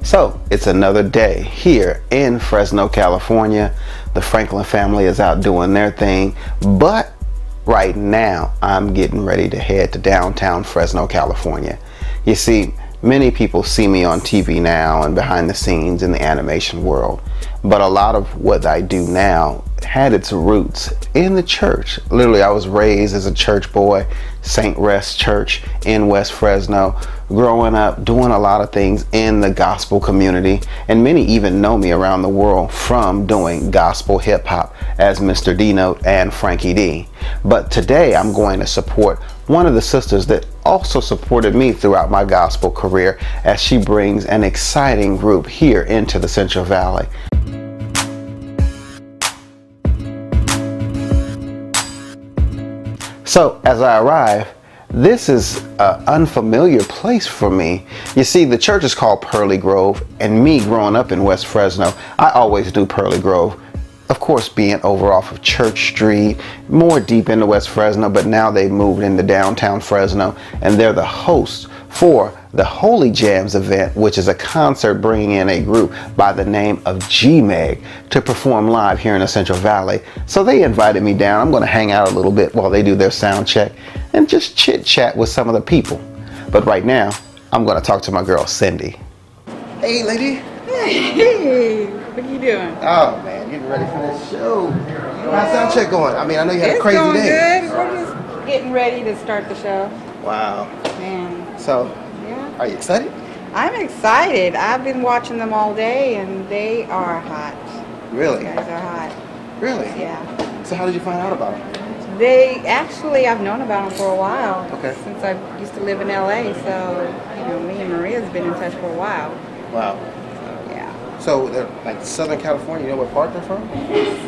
So it's another day here in Fresno, California. The Franklin family is out doing their thing, but right now I'm getting ready to head to downtown Fresno, California. You see, many people see me on TV now and behind the scenes in the animation world, but a lot of what I do now had its roots in the church. Literally, I was raised as a church boy, St. Rest Church in West Fresno, growing up doing a lot of things in the gospel community, and many even know me around the world from doing gospel hip-hop as Mr. D-Note and Franky D. But today I'm going to support one of the sisters that also supported me throughout my gospel career as she brings an exciting group here into the Central Valley. So as I arrive, this is an unfamiliar place for me. You see, the church is called Pearly Grove, and me growing up in West Fresno, I always do Pearly Grove. Of course, being over off of Church Street, more deep into West Fresno, but now they've moved into downtown Fresno, and they're the hosts for the Holy Jamz event, which is a concert bringing in a group by the name of G-Meg to perform live here in the Central Valley. So they invited me down. I'm going to hang out a little bit while they do their sound check and just chit chat with some of the people. But right now, I'm going to talk to my girl, Cindy. Hey, lady. Hey, what are you doing? Oh, man, getting ready for this show. How's sound check going? I mean, I know you had a crazy day. It's going good. We're just getting ready to start the show. Wow. Man. So, yeah. Are you excited? I'm excited. I've been watching them all day, and they are hot. Really? These guys are hot. Really? Yeah. So how did you find out about them? They actually, I've known about them for a while. Okay. Since I used to live in LA, so you know, me and Maria's been in touch for a while. Wow. So yeah. So they're like Southern California. You know what part they're from?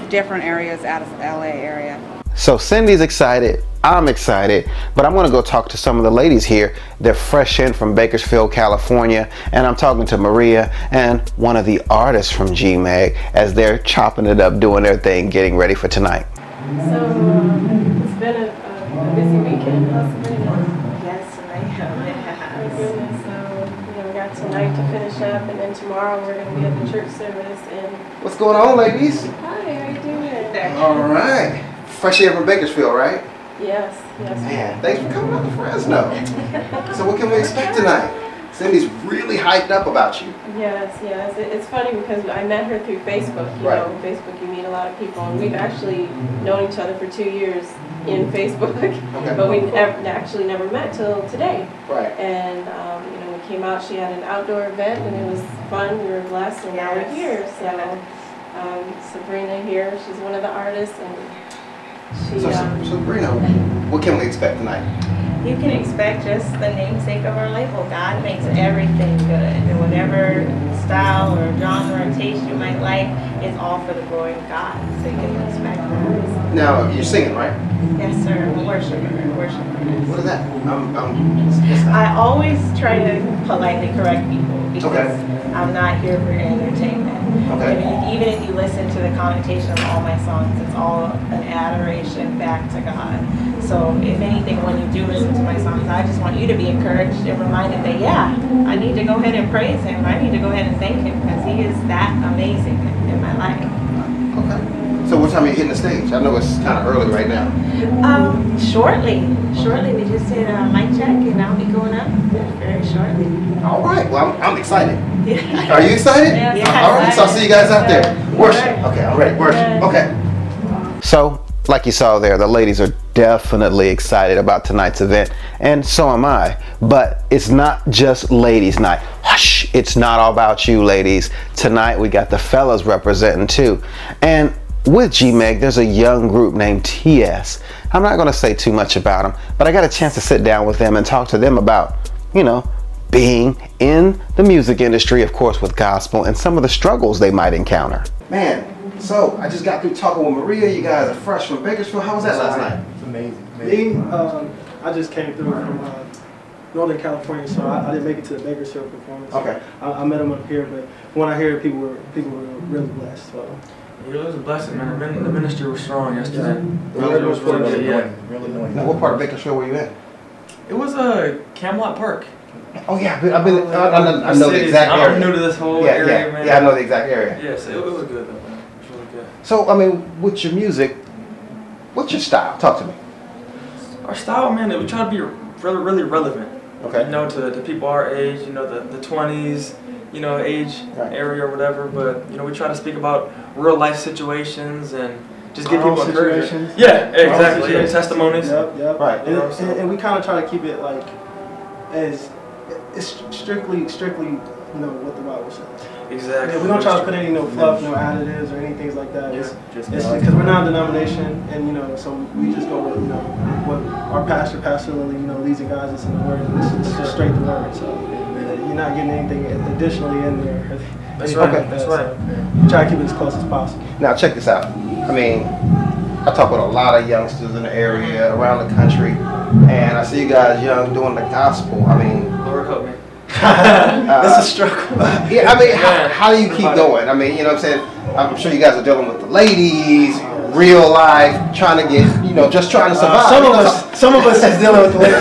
Different areas out of LA area. So Cindy's excited, I'm excited, but I'm gonna go talk to some of the ladies here. They're fresh in from Bakersfield, California, and I'm talking to Maria and one of the artists from G-Meg as they're chopping it up, doing their thing, getting ready for tonight. So it's been a busy weekend, possibly. Yes, ma'am. My goodness. So we got tonight to finish up, and then tomorrow we're going to be at the church service. And what's going on, ladies? hi, how you doing? All right. Fresh here from Bakersfield, right? Yes, yes. Man, thanks for coming out to Fresno. So what can we expect tonight? Cindy's really hyped up about you. Yes, yes. It's funny because I met her through Facebook. You know, Facebook you meet a lot of people, and we've actually known each other for 2 years in Facebook, but we actually never met till today. Right. And you know, we came out. She had an outdoor event, and it was fun. We were blessed, and now we're here. So Sabrina here, she's one of the artists, and she. So Sabrina, what can we expect tonight? You can expect just the namesake of our label. God makes everything good, and whatever style or genre or taste you might like, it's all for the glory of God. So you can expect that. Now you're singing, right? Yes, sir. I'm a worshiper. What is that? I always try to politely correct people because I'm not here for entertainment. Okay. I mean, even if you listen to the connotation of all my songs, it's all an adoration back to God. So if anything, when you do listen to my songs, I just want you to be encouraged and reminded that, yeah, I need to go ahead and praise Him. I need to go ahead and thank Him because He is that amazing in my life. Okay. So what time are you hitting the stage? I know it's kind of early right now. Shortly. We just did a mic check and I'll be going up very shortly. All right. Well, I'm excited. Yeah. Are you excited? Yeah. All right. So I'll see you guys out there. Worship. Okay. I'm ready. Worship. Okay. So, like you saw there, the ladies are definitely excited about tonight's event, and so am I. But it's not just ladies' night. Hush! It's not all about you, ladies. Tonight we got the fellas representing too. And with G-Meg, there's a young group named TS. I'm not going to say too much about them, but I got a chance to sit down with them and talk to them about, you know, being in the music industry, of course, with gospel, and some of the struggles they might encounter. Man, so I just got through talking with Maria. You guys are fresh from Bakersfield. How was that last night? It's amazing. Me, I just came through from Northern California, so I didn't make it to the Bakersfield performance. Okay. I met them up here, but when I hear people were really blessed. So. It was a blessing, man. The ministry was strong yesterday. Really, it was really good. Yeah. Really Now, what part of Bakersfield were you in? It was Camelot Park. Oh yeah, I know the exact area. I'm new to this whole area, man. Yeah, I know the exact area. Yes, it was good though, man. It was really good. So, I mean, with your music, what's your style? Talk to me. Our style, man, we try to be really relevant. Okay. You know, to people our age, you know, the 20s, you know, age area or whatever. But, you know, we try to speak about real life situations and just give people encouragement. Yeah, exactly. Yeah, testimonies. Yep. Right. And we kind of try to keep it like as it's strictly, you know, what the Bible says. Exactly. Yeah, we don't try to put any fluff, no additives or anything like that. It's because we're not a denomination, and you know, so we just go with what our pastor Lily, you know, leads and guides us in the word. And it's just straight the word. So you're not getting anything additionally in there. That's right. That's right. So we try to keep it as close as possible. Now check this out. I mean, I talk with a lot of youngsters in the area, around the country, and I see you guys young doing the gospel. I mean, Lord help me. It's a struggle. Yeah, I mean, how do you keep going? I mean, you know what I'm saying? I'm sure you guys are dealing with the ladies, real life, trying to get, you know, just trying to survive. Some of us is dealing with the ladies.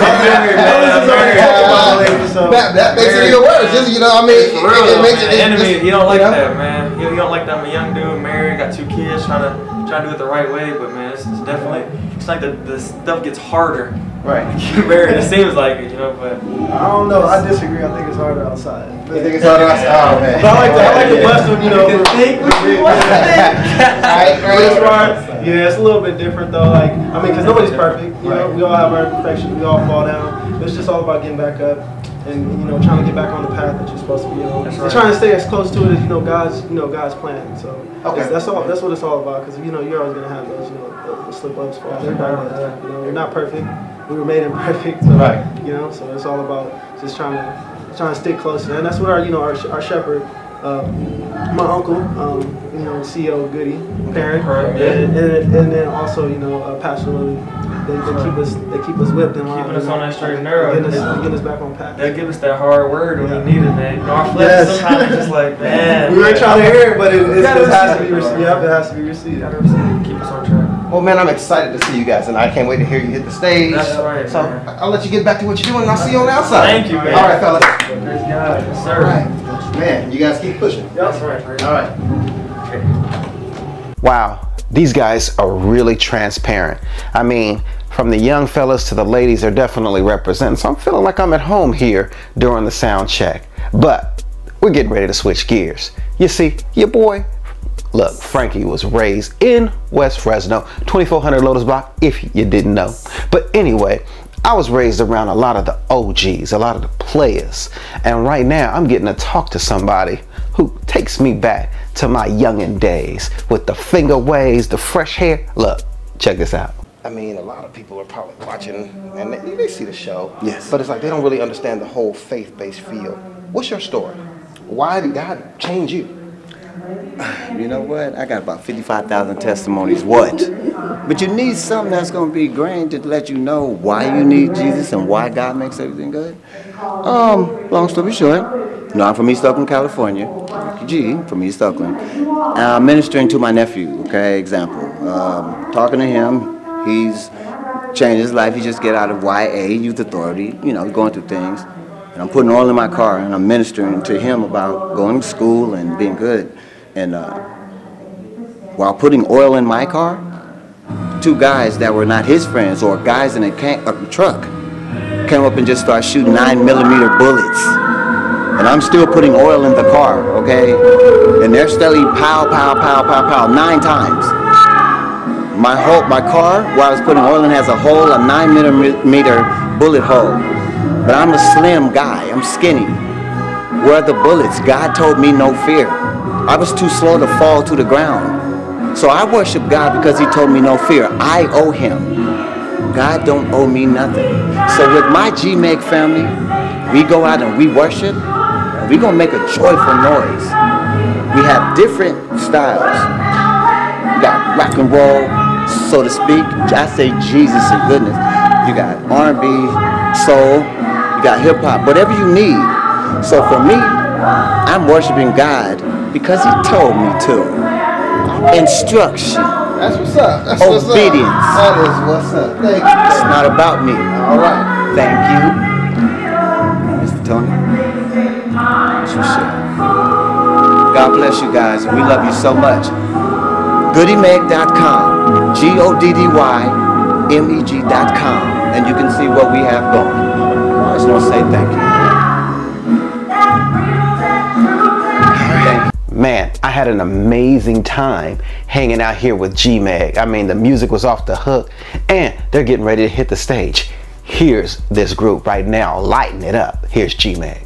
That makes it even worse. Just, you know, I mean, it makes it enemy. You don't like that, man. You don't like that. I'm a young dude, married, got 2 kids, trying to do it the right way. But man, it's definitely, it's like the stuff gets harder. Right. You married, it seems like it, you know, but I don't know. I disagree. I think it's harder outside. You think it's harder outside? Oh, man. But I like the blessed one, you know. Think what you want to think. Yeah, it's a little bit different though. Like, I mean, because nobody's perfect. You know, we all have our imperfections. We all fall down. But it's just all about getting back up and, you know, trying to get back on the path that you're supposed to be on. And trying to stay as close to it as, God's plan. So that's all. That's what it's all about. Because, you know, you're always gonna have those, the slip ups, falls. Everybody does. You know, we're not perfect. We were made imperfect. So, you know, so it's all about just trying to stick close to that. And that's what our shepherd, my uncle, you know, CEO Goody, parent, and then also, you know, Pastor Lily. They keep us whipped in line. Keeping us on that straight and narrow. Get us back on path. They give us that hard word when we need it, man. You know, our flesh sometimes is just like, man. We ain't trying to hear it, but it has to be received. Yeah, it has to be received. Gotta receive it. Keep us on track. Well, man, I'm excited to see you guys, and I can't wait to hear you hit the stage. That's right, So man. I'll let you get back to what you're doing, and I'll see you on the outside. Thank you, man. All right, fellas. Praise God. Yes, sir. All right. Man, you guys keep pushing. That's right. All right. Wow, these guys are really transparent. I mean, from the young fellas to the ladies, they're definitely representing. So I'm feeling like I'm at home here during the sound check. But we're getting ready to switch gears. You see, your boy, look, Franky was raised in West Fresno, 2400 Lotus Block, if you didn't know. But anyway, I was raised around a lot of the OGs, a lot of the players. And right now, I'm getting to talk to somebody who takes me back to my youngin' days with the finger waves, the fresh hair. Look, check this out. I mean, a lot of people are probably watching and they see the show. Yes. But it's like they don't really understand the whole faith-based feel. What's your story? Why did God change you? You know what? I got about 55,000 testimonies. What? But you need something that's going to be grained to let you know why you need Jesus and why God makes everything good. Long story short, I'm from East Oakland, California. G from East Oakland. I'm ministering to my nephew. Okay, example. Talking to him. He's changed his life. He just get out of YA, Youth Authority, you know, going through things. And I'm putting oil in my car and I'm ministering to him about going to school and being good. And while putting oil in my car, 2 guys that were not his friends or guys in a truck came up and just started shooting 9mm bullets. And I'm still putting oil in the car, okay? And they're steadily pow, pow, pow, pow, pow, 9 times. My car, where I was putting oil in, has a hole, a 9mm bullet hole. But I'm a slim guy, I'm skinny. Where are the bullets? God told me no fear. I was too slow to fall to the ground. So I worship God because he told me no fear. I owe him. God don't owe me nothing. So with my G-Meg family, we go out and we worship. We're going to make a joyful noise. We have different styles. We got rock and roll, so to speak. I say Jesus and goodness. You got R&B, soul, you got hip hop, whatever you need. So for me, I'm worshiping God because he told me to. Instruction. That's what's up. That's obedience. That is what's up. Thank you. It's not about me. All right. Thank you. Mr. Tony? It's Roshell. God bless you guys, and we love you so much. GoodyMeg.com, GODDYMEG.com, and you can see what we have going. I just want to say thank you. Man, I had an amazing time hanging out here with G-Meg. I mean, the music was off the hook, and they're getting ready to hit the stage. Here's this group right now, lighting it up. Here's G-Meg.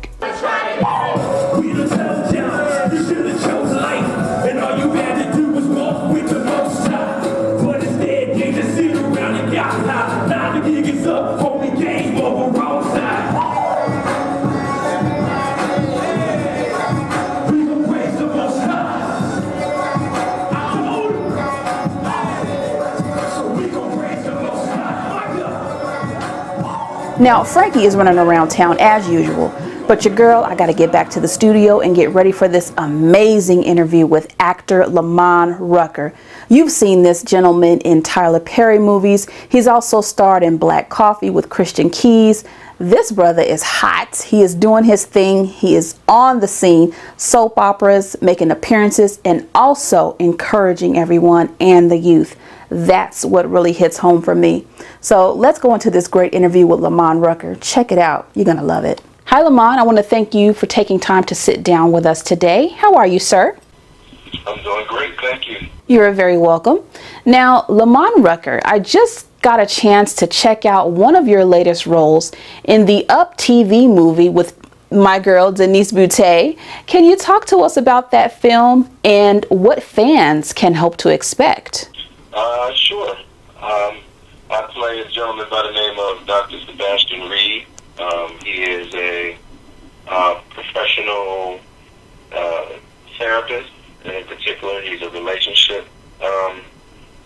Now, Franky is running around town as usual, but your girl, I got to get back to the studio and get ready for this amazing interview with actor Lamman Rucker. You've seen this gentleman in Tyler Perry movies. He's also starred in Black Coffee with Christian Keys. This brother is hot. He is doing his thing. He is on the scene, soap operas, making appearances, and also encouraging everyone and the youth. That's what really hits home for me. So let's go into this great interview with Lamman Rucker. Check it out. You're going to love it. Hi, Lamman. I want to thank you for taking time to sit down with us today. How are you, sir? I'm doing great. Thank you. You're very welcome. Now, Lamman Rucker, I just got a chance to check out one of your latest roles in the Up TV movie with my girl, Denise Boutte. Can you talk to us about that film and what fans can hope to expect? Sure. I play a gentleman by the name of Dr. Sebastian Reed. He is a professional therapist. In particular, he's a relationship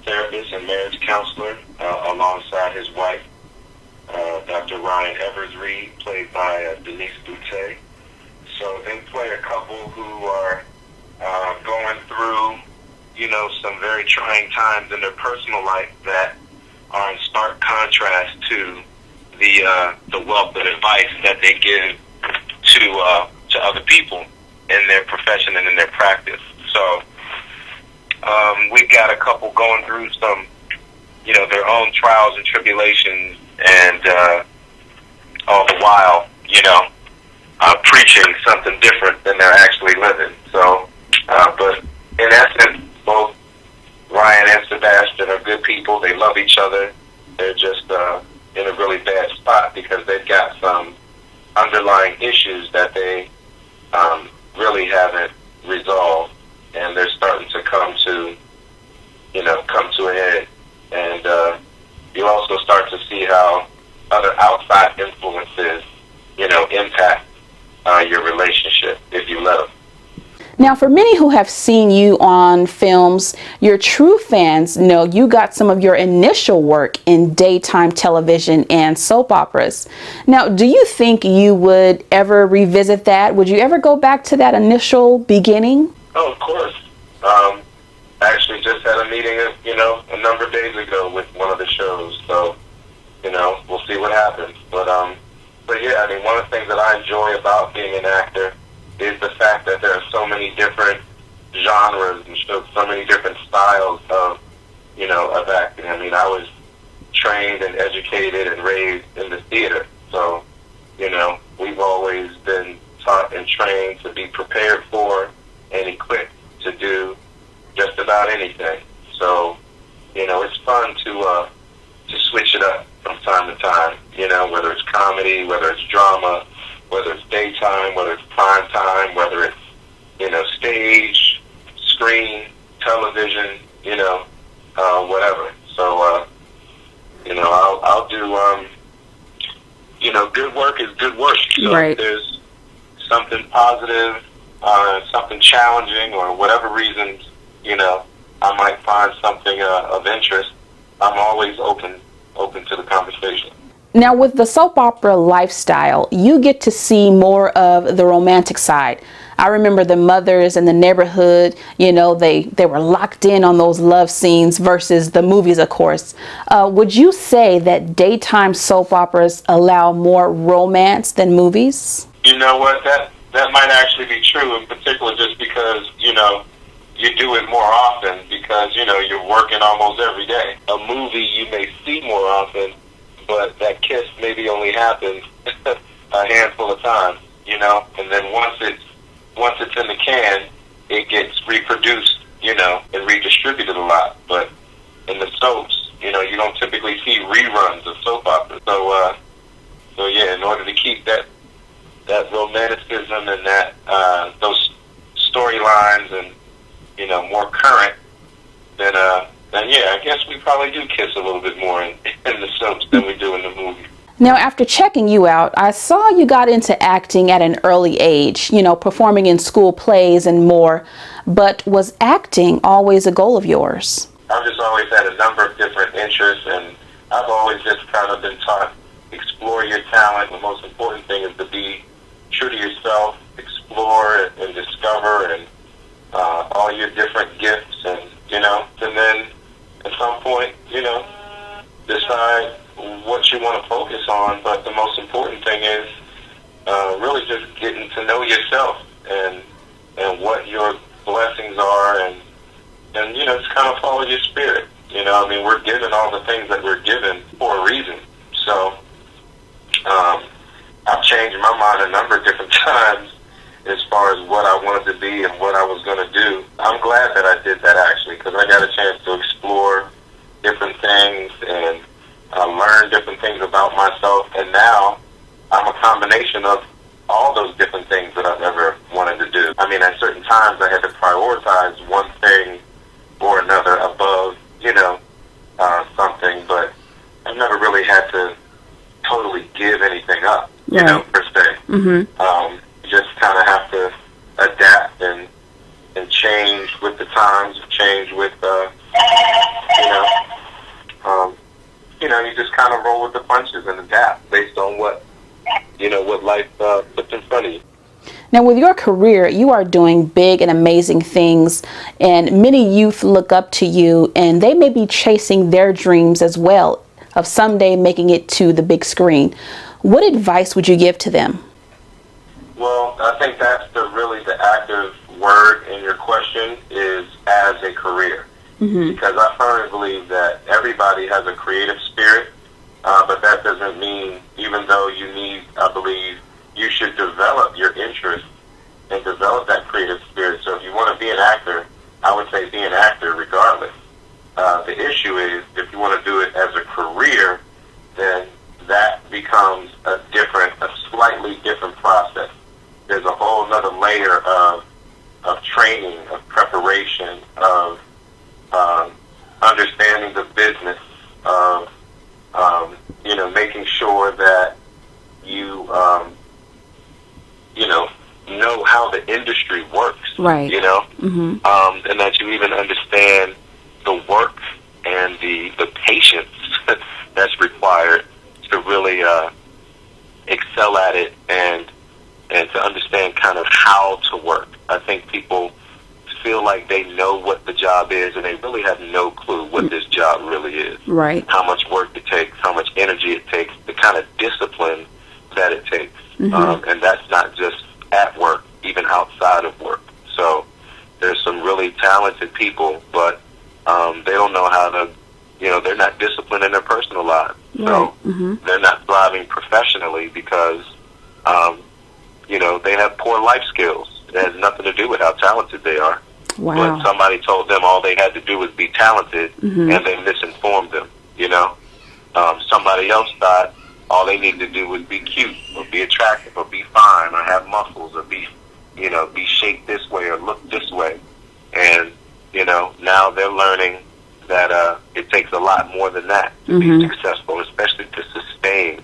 therapist and marriage counselor alongside his wife, Dr. Ryan Evers Reed, played by Denise Boutte. So they play a couple who are going through, you know, some very trying times in their personal life that are in stark contrast to the wealth of advice that they give to other people in their profession and in their practice. So we've got a couple going through some, you know, their own trials and tribulations, and all the while, you know, preaching something different than they're actually living. So, but in essence, both Ryan and Sebastian are good people. They love each other. They're just in a really bad spot because they've got some underlying issues that they really haven't resolved, and they're starting to come to a head. And you also start to see how other outside influences, you know, impact your relationship if you let them. Now, for many who have seen you on films, your true fans know you got some of your initial work in daytime television and soap operas. Now, do you think you would ever revisit that? Would you ever go back to that initial beginning? Oh, of course. I actually just had a meeting, you know, a number of days ago with one of the shows. So, you know, we'll see what happens. But yeah, I mean, one of the things that I enjoy about being an actor is the fact that there are so many different genres and so many different styles of, you know, of acting. I mean, I was trained and educated and raised in the theater. So, you know, we've always been taught and trained to be prepared for and equipped to do just about anything. So, you know, it's fun to switch it up from time to time, you know, whether it's comedy, whether it's drama, whether it's daytime, whether it's prime time, whether it's, you know, stage, screen, television, you know, whatever. So, you know, I'll do, you know, good work is good work. So right. If there's something positive, something challenging, or whatever reasons, you know, I might find something of interest, I'm always open to the conversation. Now, with the soap opera lifestyle, you get to see more of the romantic side. I remember the mothers in the neighborhood, you know, they were locked in on those love scenes versus the movies, of course. Would you say that daytime soap operas allow more romance than movies? You know what? That might actually be true, in particular just because, you know, you do it more often because, you know, you're working almost every day. A movie you may see more often, but that kiss maybe only happens a handful of times, you know, and then once it's in the can, it gets reproduced, you know, and redistributed a lot. But in the soaps, you know, you don't typically see reruns of soap operas. So yeah, in order to keep that romanticism and that those storylines and, you know, more current, then yeah, I guess we probably do kiss a little bit more in the soaps than we do in the movie. Now, after checking you out, I saw you got into acting at an early age, you know, performing in school plays and more. But was acting always a goal of yours? I've just always had a number of different interests, and I've always just kind of been taught, explore your talent. The most important thing is to be true to yourself, explore and discover and all your different gifts, and, you know, and then at some point, you know, decide what you want to focus on. But the most important thing is really just getting to know yourself and what your blessings are, and you know, just kind of follow your spirit. You know, I mean, we're given all the things that we're given for a reason. So I've changed my mind a number of different times as far as what I wanted to be and what I was going to do. I'm glad that I did that, actually, because I got a chance to explore different things and learn different things about myself. And now I'm a combination of all those different things that I've ever wanted to do. I mean, at certain times I had to prioritize one thing or another above, you know, something, but I've never really had to totally give anything up, you know, per se. Mm-hmm. You just kind of have to adapt and change with the times, change with, you know, you just kind of roll with the punches and adapt based on what, you know, what life puts in front of you. Now, with your career, you are doing big and amazing things, and many youth look up to you, and they may be chasing their dreams as well of someday making it to the big screen. What advice would you give to them? Well, I think that's really the active word in your question, is as a career. Mm-hmm. Because I firmly believe that everybody has a creative spirit, but that doesn't mean, even though you need, I believe, you should develop your interest and develop that creative spirit. So if you want to be an actor, I would say be an actor regardless. The issue is, if you want to do it as a career, then that becomes a slightly different process. There's a whole other layer of training, of preparation, of understanding the business, of you know, making sure that you you know how the industry works, right? You know, mm-hmm. And that you even understand the work and the patience that's required to really excel at it, and to understand kind of how to work. I think people feel like they know what the job is, and they really have no clue what this job really is. Right. How much work it takes, how much energy it takes, the kind of discipline that it takes. Mm-hmm. And that's not just at work, even outside of work. So there's some really talented people, but they don't know how to, you know, they're not disciplined in their personal lives. Right. So mm-hmm. they're not thriving professionally because, you know, they have poor life skills. It has nothing to do with how talented they are. Wow. But somebody told them all they had to do was be talented, mm-hmm. and they misinformed them, you know. Somebody else thought all they needed to do was be cute, or be attractive, or be fine, or have muscles, or be, you know, be shaped this way or look this way. And, you know, now they're learning that it takes a lot more than that to mm-hmm. be successful, especially to sustain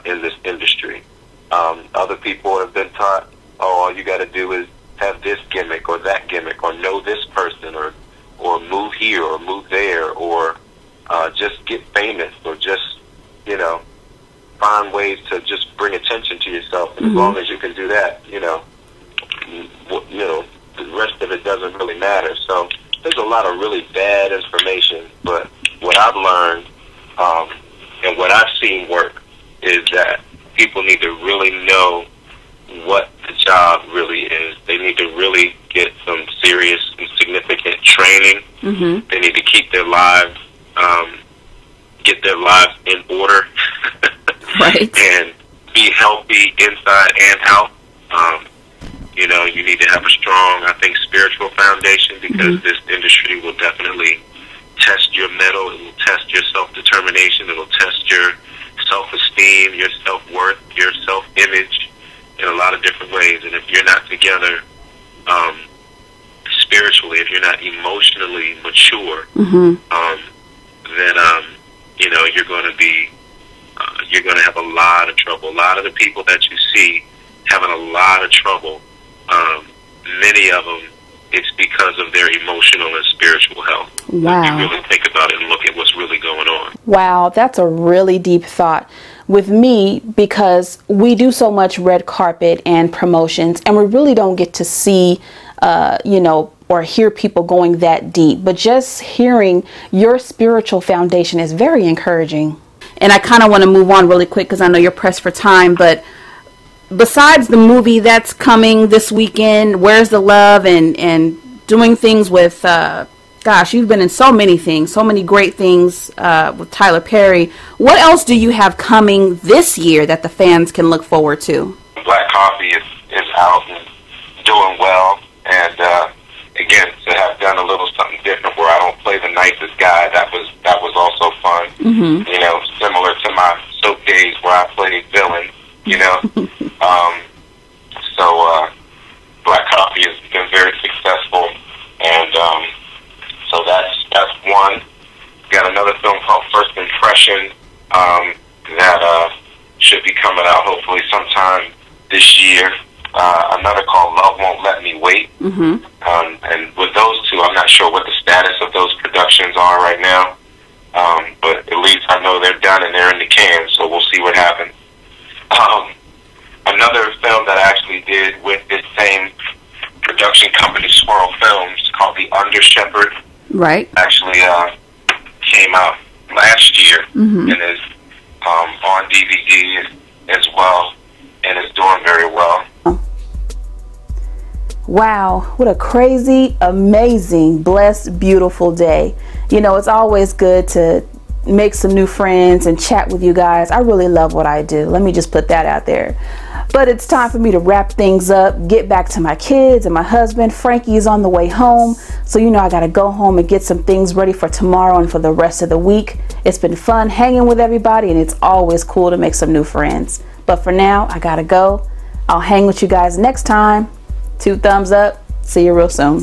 in this industry. Other people have been taught, oh, all you got to do is have this gimmick or that gimmick, or know this person, or move here or move there, or just get famous, or just, you know, find ways to just bring attention to yourself. And mm-hmm. as long as you can do that, you know, the rest of it doesn't really matter. So there's a lot of really bad information, but what I've learned and what I've seen work is that people need to really know what the job really is. They need to really get some serious and significant training. Mm-hmm. They need to keep their lives, get their lives in order, right, and be healthy inside and out. You know, you need to have a strong, I think, spiritual foundation, because this industry will definitely test your mettle. It will test your self-determination. It will test your self-esteem, your self-worth, your self-image in a lot of different ways. And if you're not together spiritually, if you're not emotionally mature, then you know, you're going to be you're going to have a lot of trouble. A lot of the people that you see having a lot of trouble, many of them, it's because of their emotional and spiritual health. Wow. If you really think about it and look at what's really going on. Wow, that's a really deep thought. With me, because we do so much red carpet and promotions, and we really don't get to see, you know, or hear people going that deep. But just hearing your spiritual foundation is very encouraging. And I kind of want to move on really quick because I know you're pressed for time, but besides the movie that's coming this weekend, Where's the Love, and doing things with, gosh, you've been in so many things, so many great things with Tyler Perry. What else do you have coming this year that the fans can look forward to? Black Coffee is out and doing well. And again, to have done a little something different where I don't play the nicest guy, that was also fun. Mm-hmm. You know, similar to my soap days where I played villain, you know. So Black Coffee has been very successful, and so that's one. Got another film called First Impression that should be coming out hopefully sometime this year. Another called Love Won't Let Me Wait. Mm-hmm. And with those two, I'm not sure what the status of those productions are right now, but at least I know they're done and they're in the can, so we'll see what happens. Another film that I actually did with this same production company, Swirl Films, called The Under Shepherd. Right. Actually came out last year and is on DVD as well, and is doing very well. Wow, what a crazy, amazing, blessed, beautiful day. You know, it's always good to make some new friends and chat with you guys. I really love what I do. Let me just put that out there. But it's time for me to wrap things up, get back to my kids and my husband. Frankie is on the way home, so you know I gotta go home and get some things ready for tomorrow and for the rest of the week. It's been fun hanging with everybody, and it's always cool to make some new friends. But for now, I gotta go. I'll hang with you guys next time. 2 thumbs up. See you real soon.